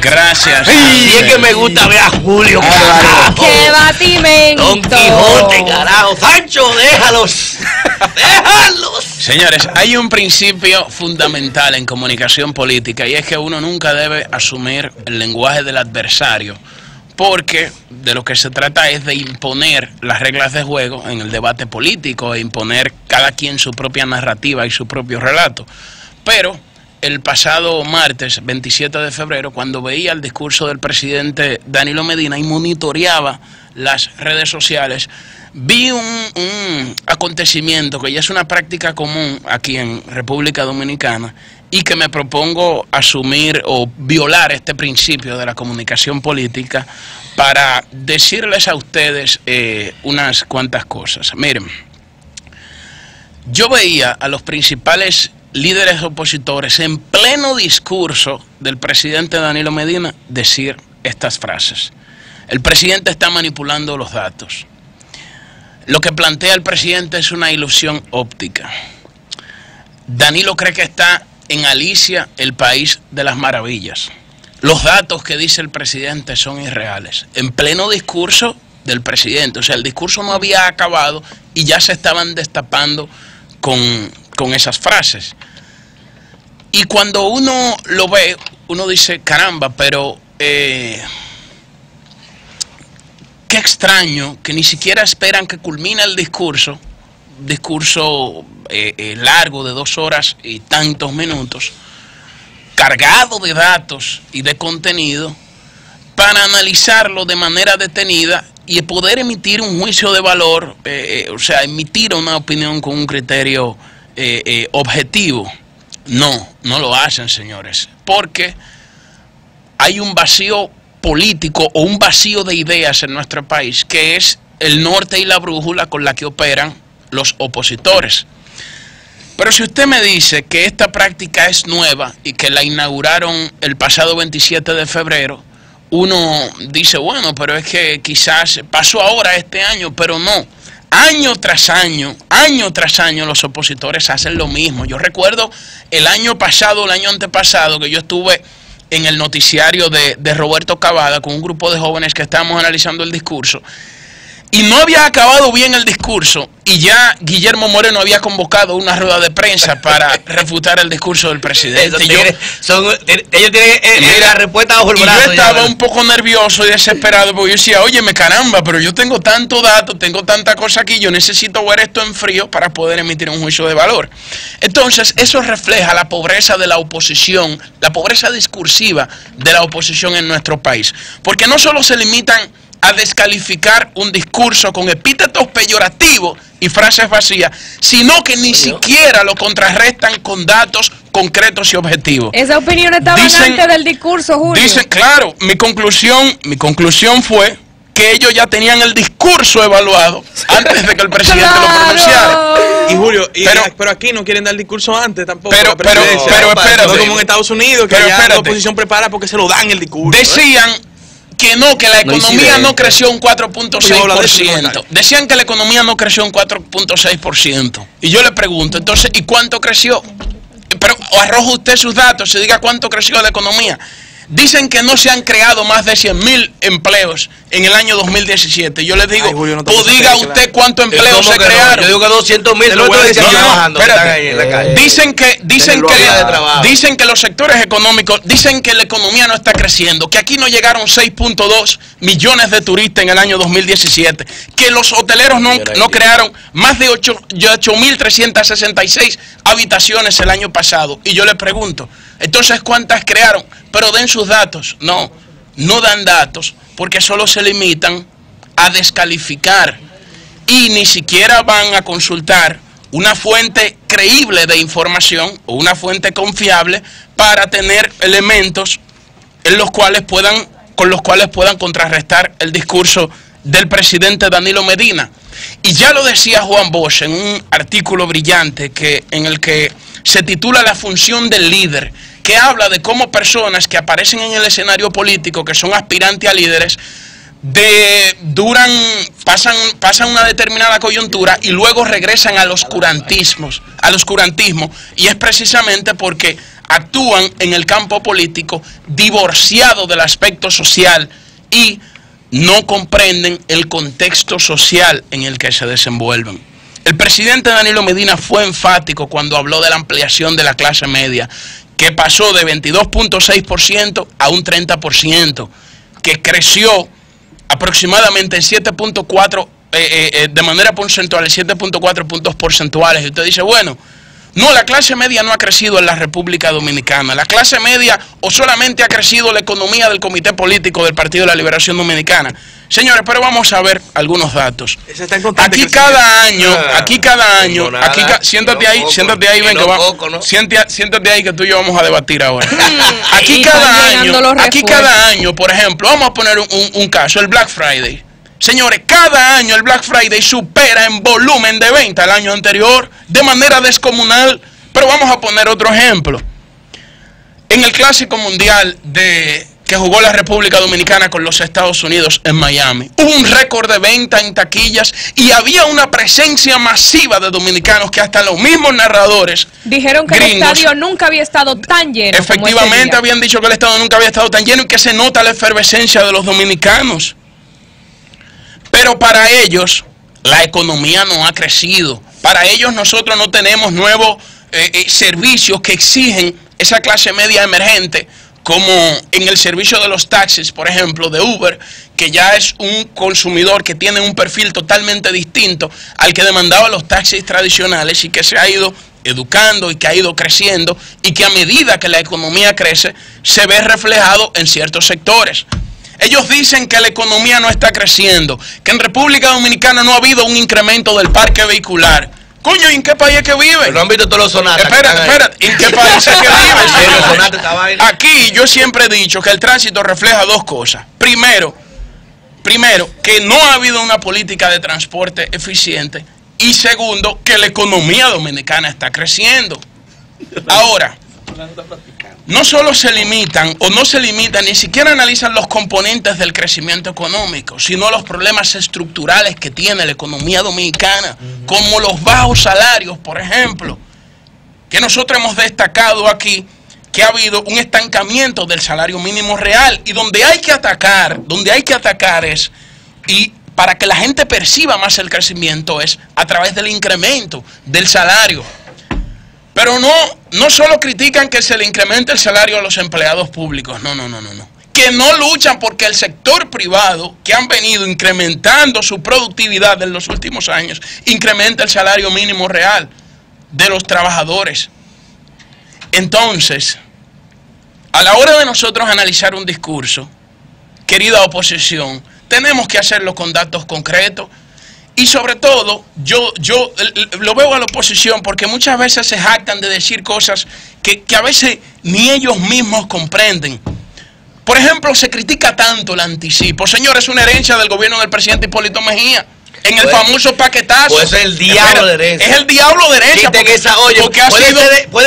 Gracias. Y es que me gusta ver a Julio. ¡Qué batimento! Don Quijote, carajo. Sancho, déjalos. Déjalos. Señores, hay un principio fundamental en comunicación política y es que uno nunca debe asumir el lenguaje del adversario, porque de lo que se trata es de imponer las reglas de juego en el debate político e imponer cada quien su propia narrativa y su propio relato. Pero el pasado martes 27 de febrero, cuando veía el discurso del presidente Danilo Medina y monitoreaba las redes sociales, vi un acontecimiento que ya es una práctica común aquí en República Dominicana y que me propongo asumir o violar este principio de la comunicación política para decirles a ustedes unas cuantas cosas. Miren, yo veía a los principales líderes opositores en pleno discurso del presidente Danilo Medina decir estas frases. El presidente está manipulando los datos. Lo que plantea el presidente es una ilusión óptica. Danilo cree que está en Alicia, el país de las maravillas. Los datos que dice el presidente son irreales. En pleno discurso del presidente, o sea, el discurso no había acabado y ya se estaban destapando con esas frases. Y cuando uno lo ve, uno dice, caramba, pero qué extraño que ni siquiera esperan que culmine el discurso largo de 2 horas y tantos minutos, cargado de datos y de contenido, para analizarlo de manera detenida y poder emitir un juicio de valor, o sea, emitir una opinión con un criterio objetivo. No lo hacen, señores, porque hay un vacío político o un vacío de ideas en nuestro país, que es el norte y la brújula con la que operan los opositores. Pero si usted me dice que esta práctica es nueva y que la inauguraron el pasado 27 de febrero, uno dice, bueno, pero es que quizás pasó ahora este año, pero no. Año tras año, los opositores hacen lo mismo. Yo recuerdo el año pasado, el año antepasado, que yo estuve en el noticiario de Roberto Cavada con un grupo de jóvenes que estábamos analizando el discurso. Y no había acabado bien el discurso y ya Guillermo Moreno había convocado una rueda de prensa para refutar el discurso del presidente. Ellos tienen la respuesta bajo el brazo. Yo estaba un poco nervioso y desesperado porque yo decía, óyeme, caramba, pero yo tengo tanto dato, tengo tanta cosa aquí, yo necesito ver esto en frío para poder emitir un juicio de valor. Entonces, eso refleja la pobreza de la oposición, la pobreza discursiva de la oposición en nuestro país. Porque no solo se limitan a descalificar un discurso con epítetos peyorativos y frases vacías, sino que ni siquiera lo contrarrestan con datos concretos y objetivos. Esa opinión estaba antes del discurso, Julio. Dicen, claro, mi conclusión fue que ellos ya tenían el discurso evaluado antes de que el presidente lo pronunciara. Y Julio, pero aquí no quieren dar discurso antes tampoco. Pero espérate. No como en Estados Unidos, que ya la oposición prepara porque se lo dan el discurso. Decían que la economía no creció un 4.6%. Decían que la economía no creció un 4.6%. Y yo le pregunto, entonces, ¿y cuánto creció? Pero arroja usted sus datos y diga cuánto creció la economía. Dicen que no se han creado más de 100.000 empleos en el año 2017. Yo les digo, Julio, no o diga usted cuántos empleos se crearon. Yo digo que 200.000. Dicen que los sectores económicos, dicen que la economía no está creciendo, que aquí no llegaron 6.2 millones de turistas en el año 2017, que los hoteleros no crearon más de 8.366 habitaciones el año pasado. Y yo le pregunto, entonces, ¿cuántas crearon? Pero den sus datos. No dan datos porque solo se limitan a descalificar y ni siquiera van a consultar una fuente creíble de información o una fuente confiable para tener elementos con los cuales puedan contrarrestar el discurso del presidente Danilo Medina. Y ya lo decía Juan Bosch en un artículo brillante en el que se titula La función del líder, que habla de cómo personas que aparecen en el escenario político, que son aspirantes a líderes, pasan una determinada coyuntura y luego regresan al oscurantismo, y es precisamente porque actúan en el campo político divorciado del aspecto social y no comprenden el contexto social en el que se desenvuelven. El presidente Danilo Medina fue enfático cuando habló de la ampliación de la clase media, que pasó de 22.6% a un 30%, que creció aproximadamente en 7.4, de manera porcentual, 7.4 puntos porcentuales. Y usted dice, bueno, no, la clase media no ha crecido en la República Dominicana. La clase media o solamente ha crecido la economía del Comité Político del Partido de la Liberación Dominicana. Señores, pero vamos a ver algunos datos. Aquí cada año, siéntate ahí, ven que va, siéntate ahí que tú y yo vamos a debatir ahora. Aquí cada año, por ejemplo, vamos a poner un caso, el Black Friday. Señores, cada año el Black Friday supera en volumen de venta el año anterior de manera descomunal. Pero vamos a poner otro ejemplo. En el Clásico Mundial que jugó la República Dominicana con los Estados Unidos en Miami, hubo un récord de venta en taquillas y había una presencia masiva de dominicanos que hasta los mismos narradores dijeron que gringos, el estadio nunca había estado tan lleno. Efectivamente, habían dicho que el estadio nunca había estado tan lleno y que se nota la efervescencia de los dominicanos. Pero para ellos la economía no ha crecido. Para ellos nosotros no tenemos nuevos servicios que exigen esa clase media emergente, como en el servicio de los taxis, por ejemplo, de Uber, que ya es un consumidor que tiene un perfil totalmente distinto al que demandaba los taxis tradicionales y que se ha ido educando y que ha ido creciendo y que a medida que la economía crece se ve reflejado en ciertos sectores. Ellos dicen que la economía no está creciendo, que en República Dominicana no ha habido un incremento del parque vehicular. Coño, ¿y en qué país es que vive? No han visto todos los sonatas. Espérate, ¿en qué país es que vive? Aquí yo siempre he dicho que el tránsito refleja dos cosas. Primero, que no ha habido una política de transporte eficiente. Y segundo, que la economía dominicana está creciendo. Ahora, no solo se limitan o no se limitan, ni siquiera analizan los componentes del crecimiento económico, sino los problemas estructurales que tiene la economía dominicana, como los bajos salarios, por ejemplo, que nosotros hemos destacado aquí, que ha habido un estancamiento del salario mínimo real y donde hay que atacar es, y para que la gente perciba más el crecimiento es a través del incremento del salario. Pero no solo critican que se le incremente el salario a los empleados públicos, no. Que no luchan porque el sector privado, que han venido incrementando su productividad en los últimos años, incrementa el salario mínimo real de los trabajadores. Entonces, a la hora de nosotros analizar un discurso, querida oposición, tenemos que hacerlo con datos concretos. Y sobre todo, yo lo veo a la oposición porque muchas veces se jactan de decir cosas que a veces ni ellos mismos comprenden. Por ejemplo, se critica tanto el anticipo. Señores, es una herencia del gobierno del presidente Hipólito Mejía. En el famoso paquetazo. Pues es el diablo de herencia. Es el diablo de herencia. Puede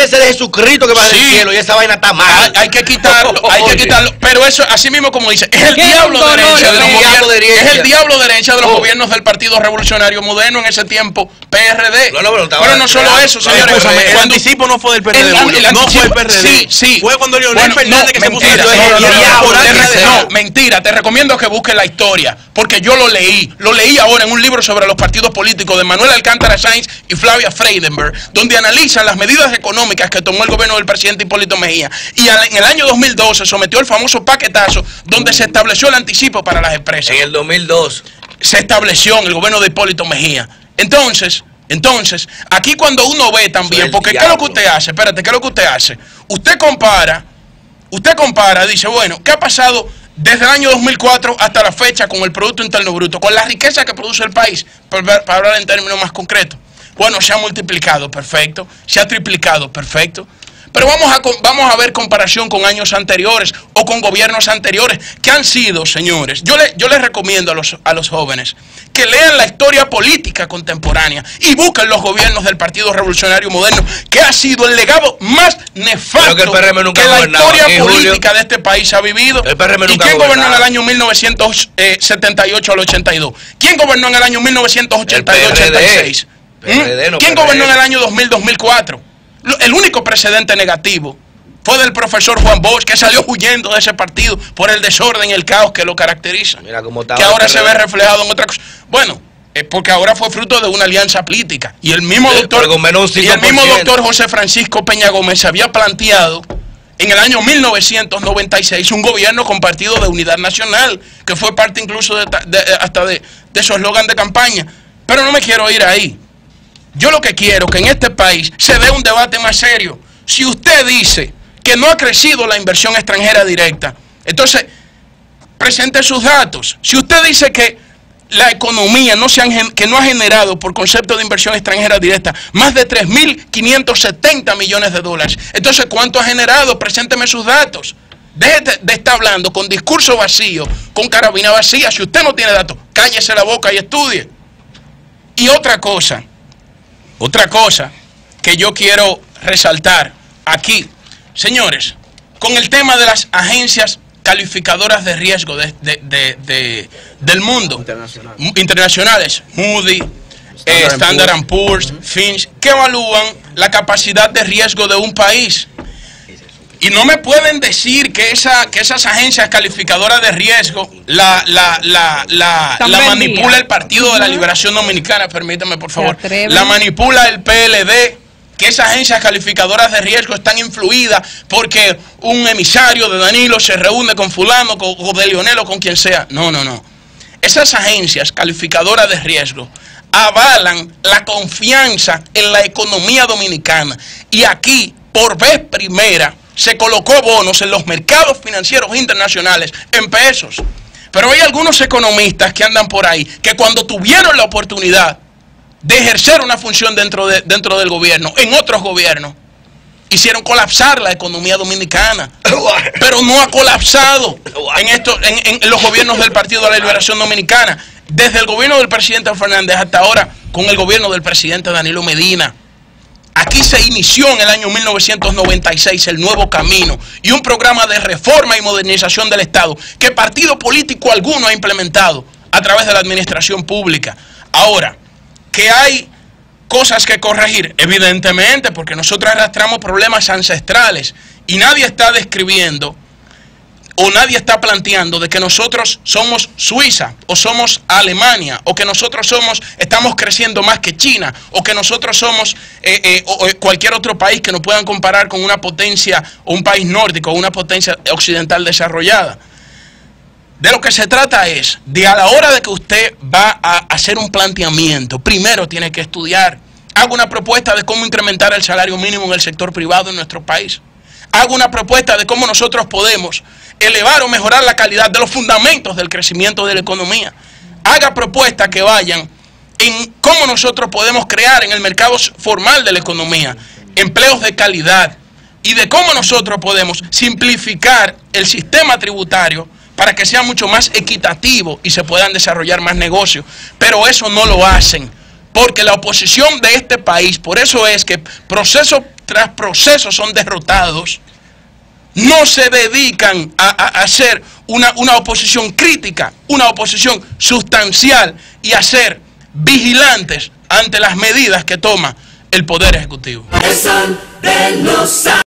ser de Jesucristo que va del cielo y esa vaina está mal. Hay que quitarlo, Pero eso, así mismo como dice, es el diablo de herencia de los gobiernos. Es el diablo de herencia de los gobiernos del Partido Revolucionario Moderno, en ese tiempo PRD. Pero no solo eso, señores. El anticipo no fue del PRD. No fue el PRD. Sí. Fue cuando Leonel Fernández que se puso No, mentira. Te recomiendo que busques la historia, porque yo lo leí ahora en un libro sobre los partidos políticos de Manuel Alcántara Sainz y Flavia Freidenberg, donde analizan las medidas económicas que tomó el gobierno del presidente Hipólito Mejía. Y en el año 2012 sometió el famoso paquetazo donde se estableció el anticipo para las empresas. En el 2002 se estableció en el gobierno de Hipólito Mejía. Entonces, aquí cuando uno ve también, porque ¿qué es lo que usted hace? Espérate, ¿qué es lo que usted hace? Usted compara, dice, bueno, ¿qué ha pasado desde el año 2004 hasta la fecha con el Producto Interno Bruto, con la riqueza que produce el país, para hablar en términos más concretos? Bueno, se ha multiplicado, perfecto. Se ha triplicado, perfecto. Pero vamos a ver comparación con años anteriores o con gobiernos anteriores. ¿Qué han sido, señores? Yo les recomiendo a los jóvenes que lean la historia política contemporánea y busquen los gobiernos del Partido Revolucionario Moderno, que ha sido el legado más nefasto que la historia política de este país ha vivido. ¿Y quién gobernó en el año 1978 al 82? ¿Quién gobernó en el año 1982-86? ¿Quién gobernó en el año 2000-2004? El único precedente negativo fue del profesor Juan Bosch, que salió huyendo de ese partido por el desorden y el caos que lo caracteriza. Mira cómo está, que ahora se ve reflejado en otra cosa. Bueno, porque ahora fue fruto de una alianza política. Y el mismo doctor José Francisco Peña Gómez se había planteado en el año 1996 un gobierno con partido de unidad nacional, que fue parte incluso hasta de su eslogan de campaña. Pero no me quiero ir ahí. Yo lo que quiero es que en este país se dé un debate más serio. Si usted dice que no ha crecido la inversión extranjera directa, entonces presente sus datos. Si usted dice que la economía que no ha generado por concepto de inversión extranjera directa más de 3.570 millones de dólares, entonces ¿cuánto ha generado? Presénteme sus datos. Deje de estar hablando con discurso vacío, con carabina vacía. Si usted no tiene datos, cállese la boca y estudie. Y otra cosa que yo quiero resaltar aquí, señores, con el tema de las agencias calificadoras de riesgo del mundo, internacionales, Moody, Standard & Poor's, Fitch, que evalúan la capacidad de riesgo de un país. Y no me pueden decir que esas agencias calificadoras de riesgo la manipula el Partido de la Liberación Dominicana, permítame por favor, la manipula el PLD, que esas agencias calificadoras de riesgo están influidas porque un emisario de Danilo se reúne con fulano o de Leonel o con quien sea. No. Esas agencias calificadoras de riesgo avalan la confianza en la economía dominicana. Y aquí, por vez primera, se colocó bonos en los mercados financieros internacionales en pesos. Pero hay algunos economistas que andan por ahí que cuando tuvieron la oportunidad de ejercer una función dentro del gobierno, en otros gobiernos, hicieron colapsar la economía dominicana. Pero no ha colapsado en los gobiernos del Partido de la Liberación Dominicana. Desde el gobierno del presidente Fernández hasta ahora con el gobierno del presidente Danilo Medina. Aquí se inició en el año 1996 el nuevo camino y un programa de reforma y modernización del Estado que partido político alguno ha implementado a través de la administración pública. Ahora, que hay cosas que corregir, evidentemente, porque nosotros arrastramos problemas ancestrales y nadie está describiendo o nadie está planteando de que nosotros somos Suiza o somos Alemania o que nosotros estamos creciendo más que China o que nosotros somos cualquier otro país que nos puedan comparar con una potencia o un país nórdico o una potencia occidental desarrollada. De lo que se trata es de a la hora de que usted va a hacer un planteamiento, primero tiene que estudiar, haga una propuesta de cómo incrementar el salario mínimo en el sector privado en nuestro país. Haga una propuesta de cómo nosotros podemos elevar o mejorar la calidad de los fundamentos del crecimiento de la economía. Haga propuestas que vayan en cómo nosotros podemos crear en el mercado formal de la economía empleos de calidad y de cómo nosotros podemos simplificar el sistema tributario para que sea mucho más equitativo y se puedan desarrollar más negocios. Pero eso no lo hacen, porque la oposición de este país, por eso es que proceso tras proceso son derrotados, no se dedican a hacer una oposición crítica, una oposición sustancial y a ser vigilantes ante las medidas que toma el Poder Ejecutivo.